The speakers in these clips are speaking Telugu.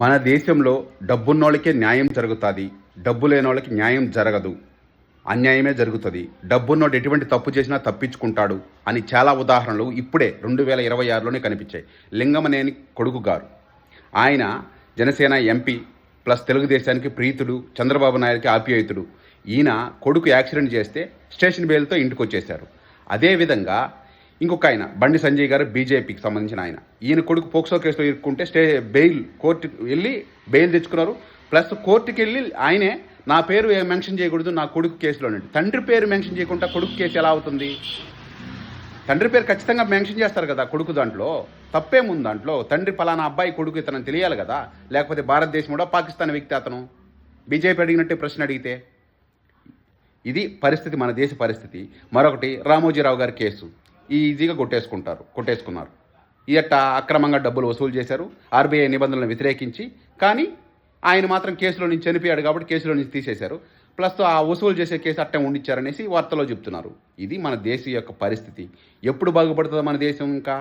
మన దేశంలో డబ్బున్నోళ్ళకే న్యాయం జరుగుతుంది. డబ్బు లేనోళ్ళకి న్యాయం జరగదు. అన్యాయమే జరుగుతుంది. డబ్బున్నోడు ఎటువంటి తప్పు చేసినా తప్పించుకుంటాడు అని చాలా ఉదాహరణలు ఇప్పుడే 2026లోనే కనిపించాయి. లింగమనేని కొడుకు గారు, ఆయన జనసేన ఎంపీ ప్లస్ తెలుగుదేశానికి ప్రీతుడు, చంద్రబాబు నాయుడికి ఆప్యాయుతుడు. ఈయన కొడుకు యాక్సిడెంట్ చేస్తే స్టేషన్ బెయిల్తో ఇంటికి వచ్చేశారు. అదేవిధంగా ఇంకొక ఆయన బండి సంజయ్ గారు, బీజేపీకి సంబంధించిన ఆయన, ఈయన కొడుకు పోక్సో కేసులో ఇరుక్కుంటే బెయిల్ కోర్టుకి వెళ్ళి బెయిల్ తెచ్చుకున్నారు. ప్లస్ కోర్టుకి వెళ్ళి ఆయనే నా పేరు మెన్షన్ చేయకూడదు నా కొడుకు కేసులో. తండ్రి పేరు మెన్షన్ చేయకుండా కొడుకు కేసు ఎలా అవుతుంది? తండ్రి పేరు ఖచ్చితంగా మెన్షన్ చేస్తారు కదా కొడుకు, దాంట్లో తప్పేముంది? దాంట్లో తండ్రి పలానా అబ్బాయి కొడుకు ఇతను తెలియాలి కదా. లేకపోతే భారతదేశంలో పాకిస్తాన్ వ్యక్తి అతను బీజేపీ అడిగినట్టే ప్రశ్న అడిగితే. ఇది పరిస్థితి, మన దేశ పరిస్థితి. మరొకటి రామోజీరావు గారి కేసు ఈజీగా కొట్టేసుకున్నారు. ఇయట అక్రమంగా డబ్బులు వసూలు చేశారు ఆర్బీఐ నిబంధనలను వ్యతిరేకించి. కానీ ఆయన మాత్రం కేసులో నుంచి చనిపోయాడు కాబట్టి కేసులో నుంచి తీసేశారు. ప్లస్ ఆ వసూలు చేసే కేసు అట్టే ఉండిచ్చారనేసి వార్తలో చెప్తున్నారు. ఇది మన దేశం యొక్క పరిస్థితి. ఎప్పుడు బాగుపడుతుందో మన దేశం? ఇంకా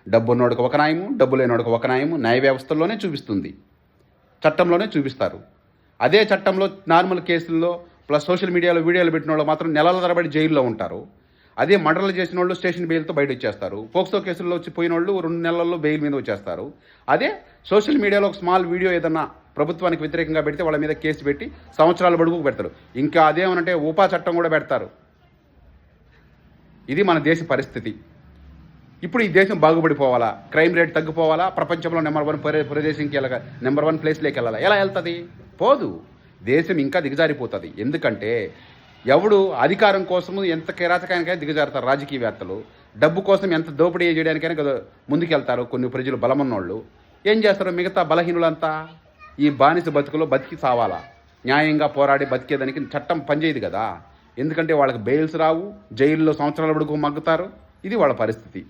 డబ్బు ఉన్నోడికి ఒక న్యాయము, డబ్బు లేనోడికి ఒక న్యాయము న్యాయ వ్యవస్థల్లోనే చూపిస్తుంది, చట్టంలోనే చూపిస్తారు. అదే చట్టంలో నార్మల్ కేసుల్లో ప్లస్ సోషల్ మీడియాలో వీడియోలు పెట్టిన వాళ్ళు మాత్రం నెలల తరబడి జైల్లో ఉంటారు. అదే మర్డర్లు చేసిన వాళ్ళు స్టేషన్ బెయిల్తో బయట వచ్చేస్తారు. పోక్సో కేసుల్లో పోయిన వాళ్ళు 2 నెలల్లో బెయిల్ మీద వచ్చేస్తారు. అదే సోషల్ మీడియాలో ఒక స్మాల్ వీడియో ఏదన్నా ప్రభుత్వానికి వ్యతిరేకంగా పెడితే వాళ్ళ మీద కేసు పెట్టి సంవత్సరాల బడుగుకు పెడతారు. ఇంకా అదేమనంటే ఉపా చట్టం కూడా పెడతారు. ఇది మన దేశ పరిస్థితి. ఇప్పుడు ఈ దేశం బాగుపడిపోవాలా, క్రైమ్ రేట్ తగ్గిపోవాలా, ప్రపంచంలో నెంబర్ 1 ప్రదేశంకి వెళ్ళగా నెంబర్ 1 ప్లేస్లోకి వెళ్ళాలా? ఎలా వెళ్తుంది? పోదు. దేశం ఇంకా దిగజారిపోతుంది. ఎందుకంటే ఎవడు అధికారం కోసము ఎంత కిరాచకానికైనా దిగజారుతారు. రాజకీయవేత్తలు డబ్బు కోసం ఎంత దోపిడీ చేయడానికైనా కదా ముందుకెళ్తారు. కొన్ని ప్రజలు బలమున్నోళ్ళు ఏం చేస్తారు? మిగతా బలహీనులంతా ఈ బానిస బతుకులో బతికి సావాలా? న్యాయంగా పోరాడి బతికేదానికి చట్టం పనిచేయదు కదా. ఎందుకంటే వాళ్ళకి బెయిల్స్ రావు, జైల్లో సంవత్సరాల వరకు మగ్గుతారు. ఇది వాళ్ళ పరిస్థితి.